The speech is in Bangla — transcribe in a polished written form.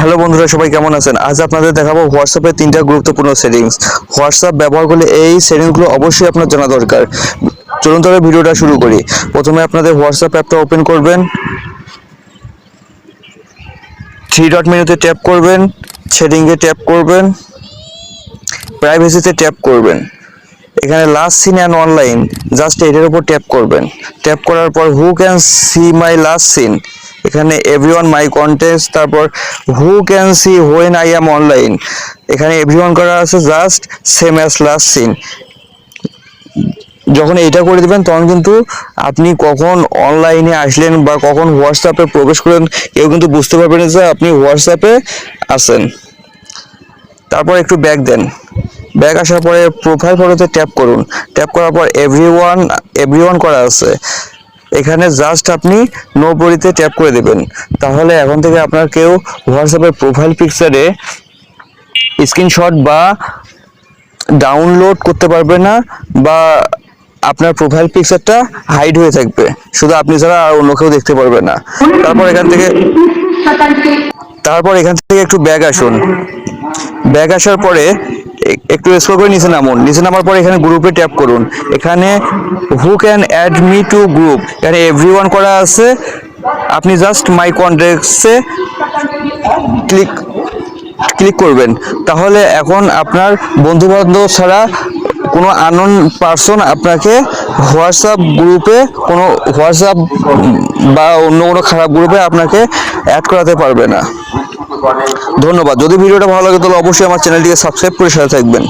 হ্যালো বন্ধুরা, সবাই কেমন আছেন? আজ আপনাদের দেখাবো হোয়াটসঅ্যাপের 3টা গুরুত্বপূর্ণ সেটিংস। হোয়াটসঅ্যাপ ব্যবহার করলে এই সেটিংসগুলো অবশ্যই আপনার জানা দরকার। চলুন তবে ভিডিওটা শুরু করি। প্রথমে আপনাদের হোয়াটসঅ্যাপ অ্যাপটা ওপেন করবেন, থ্রি ডট মেনুতে ট্যাপ করবেন, সেটিংয়ে ট্যাপ করবেন, প্রাইভেসিতে ট্যাপ করবেন। এখানে last seen and online, just এটার উপর ট্যাপ করবেন। ট্যাপ করার পর who can see my last seen, এখানে এভরিওয়ান মাই কন্টেন্টস, তারপর who can see when I am online, এখানে এভরিওয়ান করা আছে, just same as last seen. যখন এইটা করে দিবেন তখন কিন্তু আপনি কখন অনলাইনে আসলেন বা কখন হোয়াটসঅ্যাপে প্রবেশ করলেন কেউ কিন্তু বুঝতে পারবেন না যে আপনি হোয়াটসঅ্যাপে আছেন। তারপর একটু ব্যাক দেন, ব্যাক আসার পরে প্রোফাইল ফটোতে ট্যাপ করুন। ট্যাপ করার পর এভরিওয়ান করা আছে, এখানে জাস্ট আপনি নো বডিতে ট্যাপ করে দেবেন। তাহলে এখন থেকে আপনার কেউ হোয়াটসঅ্যাপের প্রোফাইল পিকচারে স্ক্রিনশট বা ডাউনলোড করতে পারবে না, বা আপনার প্রোফাইল পিকচারটা হাইড হয়ে থাকবে, শুধু আপনি ছাড়া আর অন্য কেউ দেখতে পারবে না। তারপর এখান থেকে একটু ব্যাক আসুন। ব্যাক আসার পরে একটু স্ক্রল করে নিচে নামুন। নিচে নামার পরে এখানে গ্রুপে ট্যাপ করুন। এখানে who can add me to group, এখানে এভরিওয়ান করা আছে, আপনি জাস্ট মাই কন্ট্যাক্টসে ক্লিক করবেন। তাহলে এখন আপনার বন্ধু বান্ধব ছাড়া কোনো আননোন পারসন আপনাকে হোয়াটসঅ্যাপ গ্রুপে, কোনো হোয়াটসঅ্যাপ বা অন্য কোনো খারাপ গ্রুপে আপনাকে অ্যাড করাতে পারবে না। ধন্যবাদ। যদি ভিডিওটা ভালো লাগে তাহলে অবশ্যই আমার চ্যানেলটিকে সাবস্ক্রাইব করে সাথে থাকবেন।